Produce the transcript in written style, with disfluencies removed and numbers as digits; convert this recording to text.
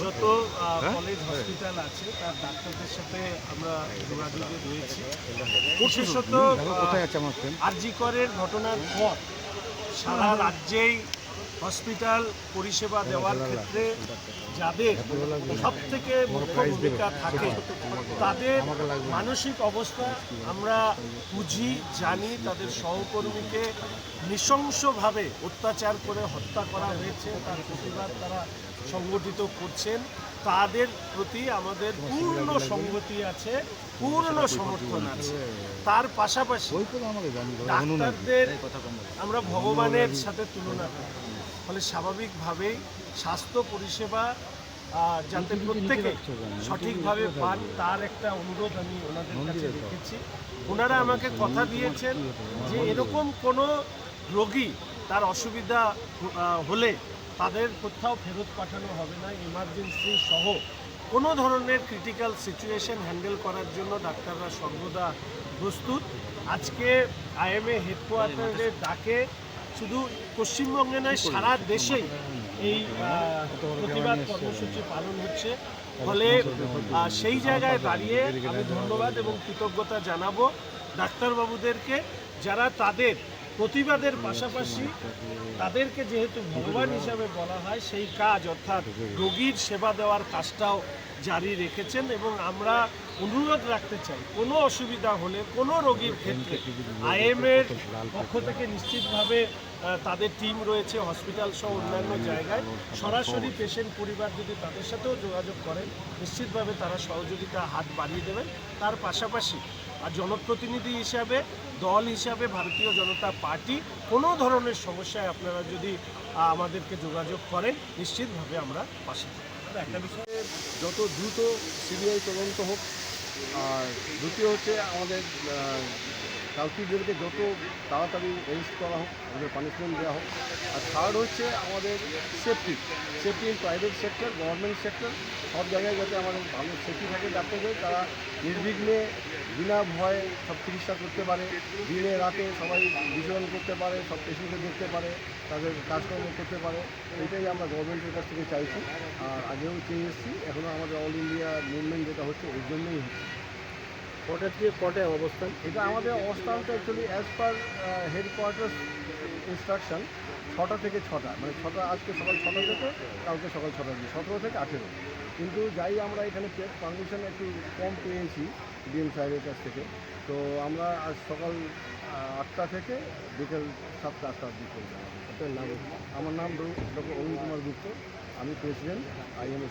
যত college hospital আছে তার ডাক্তারদের সাথে আমরা যোগাযোগে রয়েছি। বিশেষত আরজি করের ঘটনার পর সারা রাজ্যেই হসপিটাল পরিষেবা দেওয়ার ক্ষেত্রে যাদের সবথেকে মুখ্য ভূমিকা থাকে তাদের মানসিক অবস্থা আমরা বুঝি, জানি। তাদের সহকর্মীকে নৃশংসভাবে অত্যাচার করে হত্যা করা হয়েছে, তার প্রতিবাদ তারা সংগঠিত করছেন। তাদের প্রতি আমাদের পূর্ণ সংগতি আছে, পূর্ণ সমর্থন আছে। তার পাশাপাশি ডাক্তারদের আমরা ভগবানের সাথে তুলনা করি, ফলে স্বাভাবিকভাবেই স্বাস্থ্য পরিষেবা যাতে প্রত্যেকে সঠিকভাবে পান তার একটা অনুরোধ আমি ওনাদের কাছে রেখেছি। ওনারা আমাকে কথা দিয়েছেন যে এরকম কোনো রোগী তার অসুবিধা হলে তাদের কোথাও ফেরত পাঠানো হবে না। ইমার্জেন্সি সহ কোনো ধরনের ক্রিটিক্যাল সিচুয়েশন হ্যান্ডেল করার জন্য ডাক্তাররা সর্বদা প্রস্তুত। আজকে আইএমএ হেডকোয়ার্টারের ডাকে শুধু পশ্চিমবঙ্গে নয় সারা দেশেই এই প্রতিবাদ কর্মসূচি পালন হচ্ছে। ফলে সেই জায়গায় দাঁড়িয়ে আমি ধন্যবাদ এবং কৃতজ্ঞতা জানাবো ডাক্তারবাবুদেরকে, যারা তাদের প্রতিবাদের পাশাপাশি তাদেরকে যেহেতু ভগবান হিসাবে বলা হয় সেই কাজ অর্থাৎ রোগীর সেবা দেওয়ার কাজটাও জারি রেখেছেন। এবং আমরা অনুরোধ রাখতে চাই কোনো অসুবিধা হলে কোনো রোগীর ক্ষেত্রে আইএমএর পক্ষ থেকে নিশ্চিতভাবে তাদের টিম রয়েছে হসপিটাল সহ অন্যান্য জায়গায়। সরাসরি পেশেন্ট পরিবার যদি তাদের সাথেও যোগাযোগ করেন নিশ্চিতভাবে তারা সহযোগিতা হাত বাড়িয়ে দেবেন। তার পাশাপাশি আর জনপ্রতিনিধি হিসাবে দল হিসাবে ভারতীয় জনতা পার্টি কোনো ধরনের সমস্যায় আপনারা যদি আমাদেরকে যোগাযোগ করেন নিশ্চিতভাবে আমরা পাশে থাকব। একটা বিষয়ে যত দ্রুত সিবিআই তদন্ত হোক, আর দ্বিতীয় হচ্ছে আমাদের কালপিটদেরকে যত তাড়াতাড়ি অ্যারেস্ট করা হোক, ওদের পানিশমেন্ট দেওয়া হোক। আর থার্ড হচ্ছে আমাদের safety in private sector, government sector, সব জায়গায় যাতে আমাদের ভালো সেফটি থাকে ডাক্তারদের, তারা নির্বিঘ্নে বিনা ভয়ে সব চিকিৎসা করতে পারে, দিনে রাতে সবাই বিচরণ করতে পারে, সব পেশেন্টকে দেখতে পারে, তাদের কাজকর্ম করতে পারে। এটাই আমরা গভর্নমেন্টের কাছ থেকে চাইছি। আর আগেও চেয়ে এসেছি, এখনও আমাদের অল ইন্ডিয়া মুভমেন্ট যেটা হচ্ছে এর জন্যই হচ্ছে। কটা থেকে কটায় অবস্থান? এটা আমাদের অবস্থানটা actually as per headquarter instruction 6টা থেকে 6টা, মানে 6টা আজকে সকাল 6টা থেকে কালকে সকাল 6টা থেকে 17 থেকে 18। কিন্তু যাই আমরা এখানে পারমিশন একটু কম পেয়েছি ডিএম সাহেবের কাছ থেকে, তো আমরা আজ সকাল 8টা থেকে বিকেল 7টা 8টা অবধি করবো। আপনার নাম? আমার নাম ডক্টর অরুণ কুমার গুপ্ত, আমি প্রেসিডেন্ট আইএমএ।